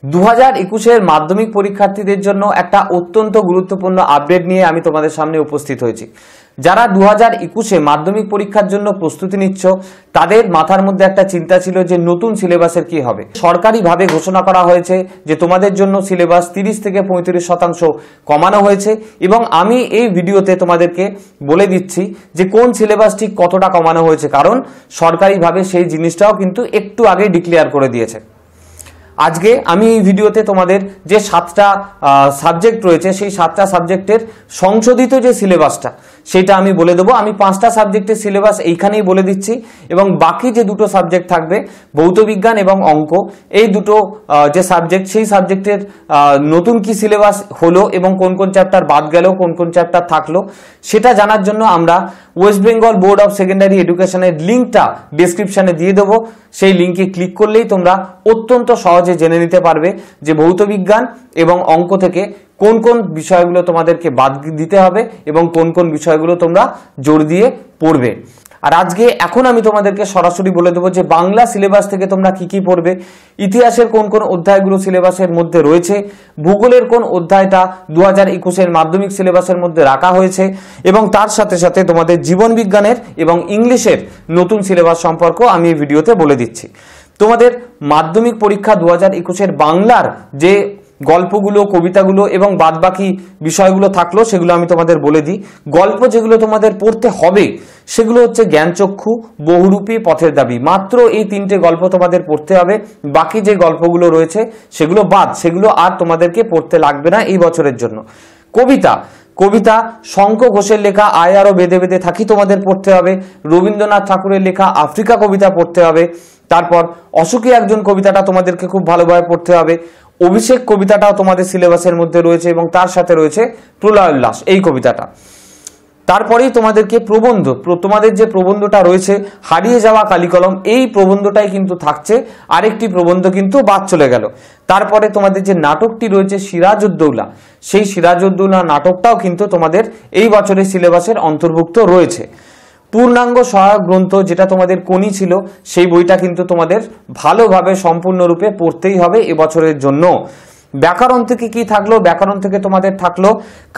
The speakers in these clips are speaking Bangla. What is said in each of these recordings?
2021-এর মাধ্যমিক পরীক্ষার্থীদের জন্য একটা অত্যন্ত গুরুত্বপূর্ণ আপডেট নিয়ে আমি তোমাদের সামনে উপস্থিত হয়েছি। যারা 2021-এ মাধ্যমিক পরীক্ষার জন্য প্রস্তুতি নিচ্ছ তাদের মাথার মধ্যে একটা চিন্তা ছিল যে নতুন সিলেবাসের কি হবে। সরকারিভাবে ঘোষণা করা হয়েছে যে তোমাদের জন্য সিলেবাস 30 থেকে 35% কমানো হয়েছে এবং আমি এই ভিডিওতে তোমাদেরকে বলে দিচ্ছি যে কোন সিলেবাস ঠিক কতটা কমানো হয়েছে, কারণ সরকারিভাবে সেই জিনিসটাও কিন্তু একটু আগে ডিক্লেয়ার করে দিয়েছে। আজকে আমি এই ভিডিওতে তোমাদের যে 7টা সাবজেক্ট রয়েছে সেই 7টা সাবজেক্টের সংশোধিত যে সিলেবাসটা সেটা আমি বলে দেবো। আমি 5টা সাবজেক্টের সিলেবাস এইখানেই বলে দিচ্ছি এবং বাকি যে দুটো সাবজেক্ট থাকবে ভৌতবিজ্ঞান এবং অঙ্ক, এই দুটো যে সাবজেক্ট সেই সাবজেক্টের নতুন কি সিলেবাস হলো এবং কোন কোন চ্যাপ্টার বাদ গেল, কোন কোন চ্যাপ্টার থাকলো সেটা জানার জন্য আমরা West Bengal board of secondary এডুকেশনের লিঙ্কটা ডেসক্রিপশনে দিয়ে দেবো। সেই লিঙ্কে ক্লিক করলেই তোমরা অত্যন্ত সহজে জেনে নিতে পারবে যে ভৌতবিজ্ঞান এবং অঙ্ক থেকে কোন কোন বিষয়গুলো তোমাদেরকে বাদ দিতে হবে এবং কোন কোন বিষয়গুলো তোমরা জোর দিয়ে পড়বে। আর আজকে এখন আমি তোমাদেরকে সরাসরি বলে দেবো যে বাংলা সিলেবাস থেকে তোমরা কি কি পড়বে, ইতিহাসের কোন কোন অধ্যায়গুলো সিলেবাসের মধ্যে রয়েছে, ভূগোলের কোন অধ্যায়টা 2021-এর মাধ্যমিক সিলেবাসের মধ্যে রাখা হয়েছে এবং তার সাথে সাথে তোমাদের জীবন বিজ্ঞানের এবং ইংলিশের নতুন সিলেবাস সম্পর্ক আমি এই ভিডিওতে বলে দিচ্ছি। তোমাদের মাধ্যমিক পরীক্ষা 2021-এর বাংলার যে গল্পগুলো, কবিতাগুলো এবং বাদবাকি বিষয়গুলো থাকলো সেগুলো আমি তোমাদের বলে দিই। গল্প যেগুলো তোমাদের পড়তে হবে সেগুলো হচ্ছে জ্ঞানচক্ষু, বহুরূপী, পথের দাবি। মাত্র এই 3টে গল্প তোমাদের পড়তে হবে। বাকি যে গল্পগুলো রয়েছে সেগুলো বাদ, সেগুলো আর তোমাদেরকে পড়তে লাগবে না এই বছরের জন্য। কবিতা শঙ্খ ঘোষের লেখা আয় আরো বেঁধে বেঁধে থাকি তোমাদের পড়তে হবে। রবীন্দ্রনাথ ঠাকুরের লেখা আফ্রিকা কবিতা পড়তে হবে। তারপর অসুখী একজন কবিতাটা তোমাদেরকে খুব ভালোভাবে পড়তে হবে। অভিষেক কবিতাটাও তোমাদের সিলেবাসের মধ্যে রয়েছে এবং তার সাথে রয়েছে প্রলয় উল্লাস এই কবিতাটা। তারপরেই তোমাদেরকে প্রবন্ধ, তোমাদের যে প্রবন্ধটা রয়েছে হারিয়ে যাওয়া কালিকলম, এই প্রবন্ধটাই কিন্তু থাকছে, আরেকটি প্রবন্ধ কিন্তু বাদ চলে গেল। তারপরে তোমাদের যে নাটকটি রয়েছে সিরাজউদ্দৌলা, সেই সিরাজউদ্দৌলা নাটকটাও কিন্তু তোমাদের এই বছরের সিলেবাসের অন্তর্ভুক্ত রয়েছে। পূর্ণাঙ্গ সহায়ক গ্রন্থ যেটা তোমাদের কোনি ছিল সেই বইটা কিন্তু তোমাদের ভালোভাবে সম্পূর্ণরূপে পড়তেই হবে এবছরের জন্য। ব্যাকরণ থেকে কি থাকলো, ব্যাকরণ থেকে তোমাদের থাকলো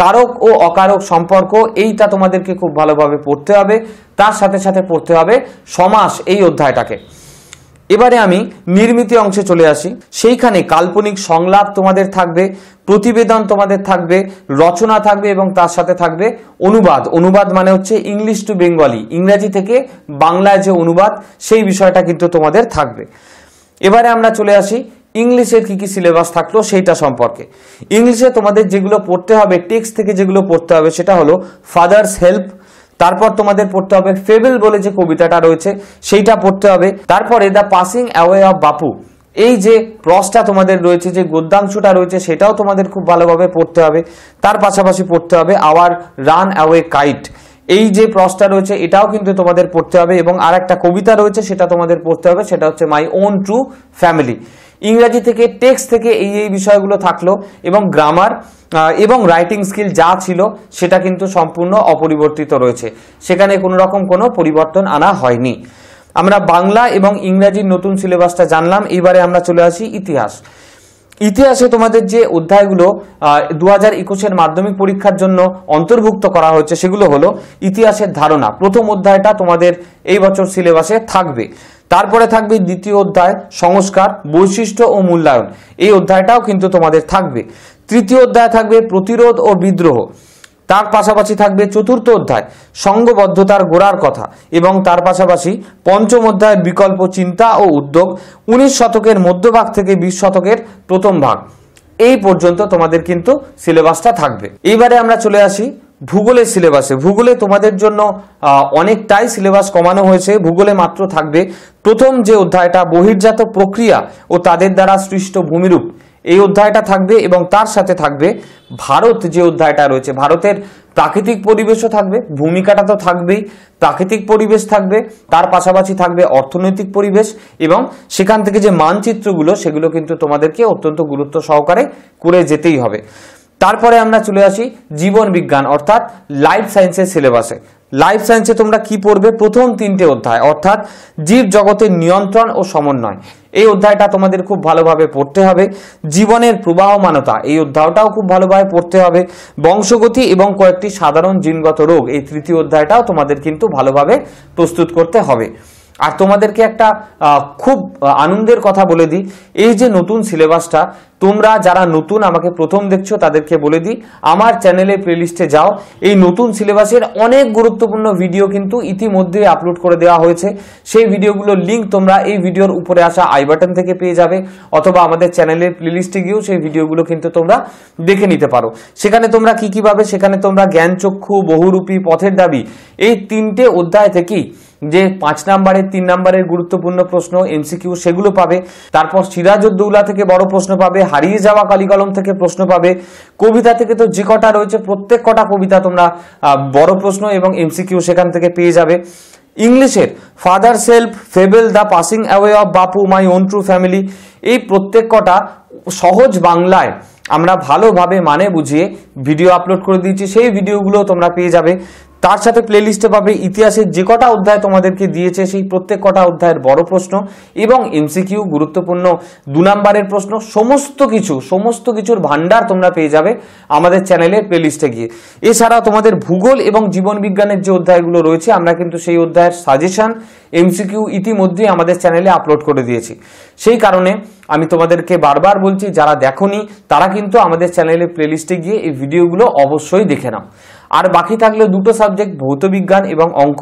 কারক ও অকারক সম্পর্ক, এইটা তোমাদেরকে খুব ভালোভাবে পড়তে হবে। তার সাথে সাথে পড়তে হবে সমাস এই অধ্যায়টাকে। এবারে আমি নির্মিতি অংশে চলে আসি। সেইখানে কাল্পনিক সংলাপ তোমাদের থাকবে, প্রতিবেদন তোমাদের থাকবে, রচনা থাকবে এবং তার সাথে থাকবে অনুবাদ। অনুবাদ মানে হচ্ছে ইংলিশ টু বেঙ্গলি, ইংরেজি থেকে বাংলায় যে অনুবাদ সেই বিষয়টা কিন্তু তোমাদের থাকবে। এবারে আমরা চলে আসি ইংলিশের কি কি সিলেবাস থাকলো সেইটা সম্পর্কে। ইংলিশে তোমাদের যেগুলো পড়তে হবে, টেক্সট থেকে যেগুলো পড়তে হবে সেটা হলো ফাদার্স হেল্প। তারপর তোমাদের পড়তে হবে ফেবেল বলে যে কবিতাটা রয়েছে সেইটা পড়তে হবে। তারপরে দ্য পাসিং অ্যাওয়ে অফ বাপু, এই যে প্রসটা তোমাদের রয়েছে, যে গদ্যাংশটা রয়েছে সেটাও তোমাদের খুব ভালোভাবে পড়তে হবে। তার পাশাপাশি পড়তে হবে আওয়ার রান অ্যাওয়ে কাইট, এই যে প্রসটা রয়েছে এটাও কিন্তু তোমাদের পড়তে হবে এবং আর একটা কবিতা রয়েছে সেটা তোমাদের পড়তে হবে, সেটা হচ্ছে মাই ওন ট্রু ফ্যামিলি। ইংরেজি থেকে টেক্সট থেকে এই বিষয়গুলো থাকলো এবং গ্রামার এবং রাইটিং স্কিল যা ছিল সেটা কিন্তু সম্পূর্ণ অপরিবর্তিত রয়েছে, সেখানে কোনো রকম কোনো পরিবর্তন আনা হয়নি। আমরা বাংলা এবং ইংরেজির নতুন সিলেবাসটা জানলাম। এবারে আমরা চলে আসি ইতিহাস। ইতিহাসে তোমাদের যে অধ্যায়গুলো 2021-এর মাধ্যমিক পরীক্ষার জন্য অন্তর্ভুক্ত করা হয়েছে সেগুলো হলো ইতিহাসের ধারণা, প্রথম অধ্যায়টা তোমাদের এই বছর সিলেবাসে থাকবে। তারপরে থাকবে দ্বিতীয় অধ্যায় সংস্কার, বৈশিষ্ট্য ও মূল্যায়ন, এই অধ্যায়টাও কিন্তু তোমাদের থাকবে। তৃতীয় অধ্যায় থাকবে প্রতিরোধ ও বিদ্রোহ। তার পাশাপাশি থাকবে চতুর্থ অধ্যায় সংঘবদ্ধতার গোড়ার কথা এবং তার পাশাপাশি পঞ্চম অধ্যায় বিকল্প চিন্তা ও উদ্যোগ, 19 শতকের মধ্যভাগ থেকে 20 শতকের প্রথম ভাগ, এই পর্যন্ত তোমাদের কিন্তু সিলেবাসটা থাকবে। এইবারে আমরা চলে আসি ভূগোলের সিলেবাসে। ভূগোলে তোমাদের জন্য অনেকটাই সিলেবাস কমানো হয়েছে। ভূগোলে মাত্র থাকবে প্রথম যে অধ্যায়টা বহির্জাত প্রক্রিয়া ও তাদের দ্বারা সৃষ্ট ভূমিরূপ, এই অধ্যায়টা থাকবে এবং তার সাথে থাকবে ভারত যে অধ্যায়টা রয়েছে, ভারতের প্রাকৃতিক পরিবেশও থাকবে, ভূমিকাটা তো থাকবেই, প্রাকৃতিক পরিবেশ থাকবে, তার পাশাপাশি থাকবে অর্থনৈতিক পরিবেশ এবং সেখান থেকে যে মানচিত্রগুলো সেগুলো কিন্তু তোমাদেরকে অত্যন্ত গুরুত্ব সহকারে করে যেতেই হবে। তারপরে আমরা চলে আসি জীবন বিজ্ঞান অর্থাৎ লাইফ সায়েন্সের সিলেবাসে। লাইফ সায়েন্সে তোমরা কি পড়বে, প্রথম 3টে অধ্যায় অর্থাৎ জীব জগতের নিয়ন্ত্রণ ও সমন্বয়, এই অধ্যায়টা তোমাদের খুব ভালোভাবে পড়তে হবে। জীবনের প্রবাহমানতা, এই অধ্যায়টাও খুব ভালোভাবে পড়তে হবে। বংশগতি এবং কয়েকটি সাধারণ জিনগত রোগ, এই তৃতীয় অধ্যায়টাও তোমাদের কিন্তু ভালোভাবে প্রস্তুত করতে হবে। আর তোমাদেরকে একটা খুব আনন্দের কথা বলে দিই, এই যে নতুন সিলেবাসটা, তোমরা যারা নতুন আমাকে প্রথম দেখছো তাদেরকে বলে দিই, আমার চ্যানেলে প্লেলিস্টে যাও, এই নতুন সিলেবাসের অনেক গুরুত্বপূর্ণ ভিডিও কিন্তু ইতিমধ্যে আপলোড করে দেওয়া হয়েছে। সেই ভিডিওগুলোর লিঙ্ক তোমরা এই ভিডিওর উপরে আসা আই বাটন থেকে পেয়ে যাবে, অথবা আমাদের চ্যানেলের প্লেলিস্টে গিয়েও সেই ভিডিওগুলো কিন্তু তোমরা দেখে নিতে পারো। সেখানে তোমরা কি পাবে, সেখানে তোমরা জ্ঞানচক্ষু, বহুরূপী, পথের দাবি, এই 3টে অধ্যায় থেকেই যে 5 নাম্বারের 3 নাম্বারের গুরুত্বপূর্ণ প্রশ্ন এমসিকিউ সেগুলো পাবে। তারপর সিরাজউদ্দৌলা থেকে বড় প্রশ্ন পাবে, হারিয়ে যাওয়া কালিকলম থেকে প্রশ্ন পাবে, কবিতা থেকে তো যে কটা রয়েছে প্রত্যেক কটা কবিতা তোমরা বড় প্রশ্ন এবং এমসিকিউ সেখান থেকে পেয়ে যাবে। ইংলিশের father self, fable, the passing away of Bapu, my own true family, এই প্রত্যেক কটা সহজ বাংলায় আমরা ভালোভাবে মানে বুঝিয়ে ভিডিও আপলোড করে দিয়েছি, সেই ভিডিওগুলো তোমরা পেয়ে যাবে। তার সাথে প্লেলিস্টে পাবে ইতিহাসের যে কটা অধ্যায় তোমাদেরকে দিয়েছে সেই প্রত্যেক কটা অধ্যায়ের বড় প্রশ্ন এবং এমসিকিউ, গুরুত্বপূর্ণ 2 নাম্বারের প্রশ্ন, সমস্ত কিছুর ভান্ডার তোমরা পেয়ে যাবে আমাদের চ্যানেলের প্লেলিস্টে গিয়ে। এছাড়াও তোমাদের ভূগোল এবং জীবন বিজ্ঞানের যে অধ্যায়গুলো রয়েছে আমরা কিন্তু সেই অধ্যায়ের সাজেশন, এমসিকিউ ইতিমধ্যেই আমাদের চ্যানেলে আপলোড করে দিয়েছি। সেই কারণে আমি তোমাদেরকে বারবার বলছি, যারা দেখোনি তারা কিন্তু আমাদের চ্যানেলের প্লেলিস্টে গিয়ে এই ভিডিওগুলো অবশ্যই দেখে নাও। আর বাকি থাকলে 2টো সাবজেক্ট, ভৌতবিজ্ঞান এবং অঙ্ক।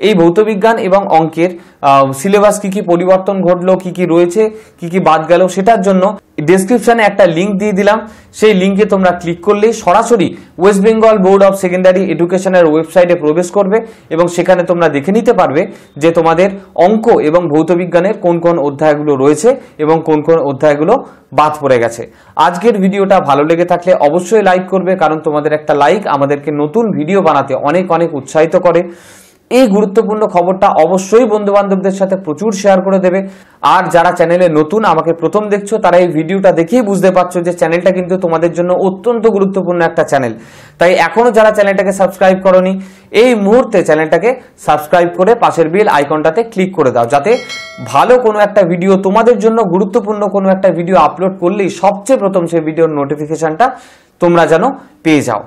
এই ভৌতবিজ্ঞান এবং অঙ্কের সিলেবাস কি পরিবর্তন ঘটলো, কি রয়েছে, কি বাদ গেল, সেটার জন্য ডেসক্রিপশনে একটা লিঙ্ক দিয়ে দিলাম। সেই লিঙ্কে তোমরা ক্লিক করলেই সরাসরি West Bengal board of secondary এডুকেশনের ওয়েবসাইটে প্রবেশ করবে এবং সেখানে তোমরা দেখে নিতে পারবে যে তোমাদের অঙ্ক এবং ভৌতবিজ্ঞানের কোন কোন অধ্যায়গুলো রয়েছে এবং কোন কোন অধ্যায়গুলো বাদ পড়ে গেছে। আজকের ভিডিওটা ভালো লেগে থাকলে অবশ্যই লাইক করবে, কারণ তোমাদের একটা লাইক আমাদেরকে নতুন ভিডিও বানাতে অনেক উৎসাহিত করে। এই গুরুত্বপূর্ণ খবরটা অবশ্যই বন্ধু বান্ধবদের সাথে প্রচুর শেয়ার করে দেবে। আর যারা চ্যানেলে নতুন আমাকে প্রথম দেখছো তারা এই ভিডিওটা দেখেই বুঝতে পারছো যে চ্যানেলটা কিন্তু তোমাদের জন্য অত্যন্ত গুরুত্বপূর্ণ একটা চ্যানেল। তাই এখনো যারা চ্যানেলটাকে সাবস্ক্রাইব করোনি, এই মুহূর্তে চ্যানেলটাকে সাবস্ক্রাইব করে পাশের বেল আইকনটাতে ক্লিক করে দাও, যাতে ভালো কোনো একটা ভিডিও, তোমাদের জন্য গুরুত্বপূর্ণ কোনো একটা ভিডিও আপলোড করলেই সবচেয়ে প্রথম সেই ভিডিওর নোটিফিকেশনটা তোমরা যেন পেয়ে যাও।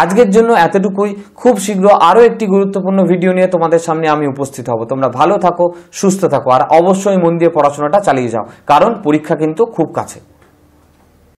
আজকের জন্য এতটুকুই। খুব শীঘ্র আরো একটি গুরুত্বপূর্ণ ভিডিও নিয়ে তোমাদের সামনে আমি উপস্থিত হব। তোমরা ভালো থাকো, সুস্থ থাকো, আর অবশ্যই মন দিয়ে পড়াশোনাটা চালিয়ে যাও, কারণ পরীক্ষা কিন্তু খুব কাছে।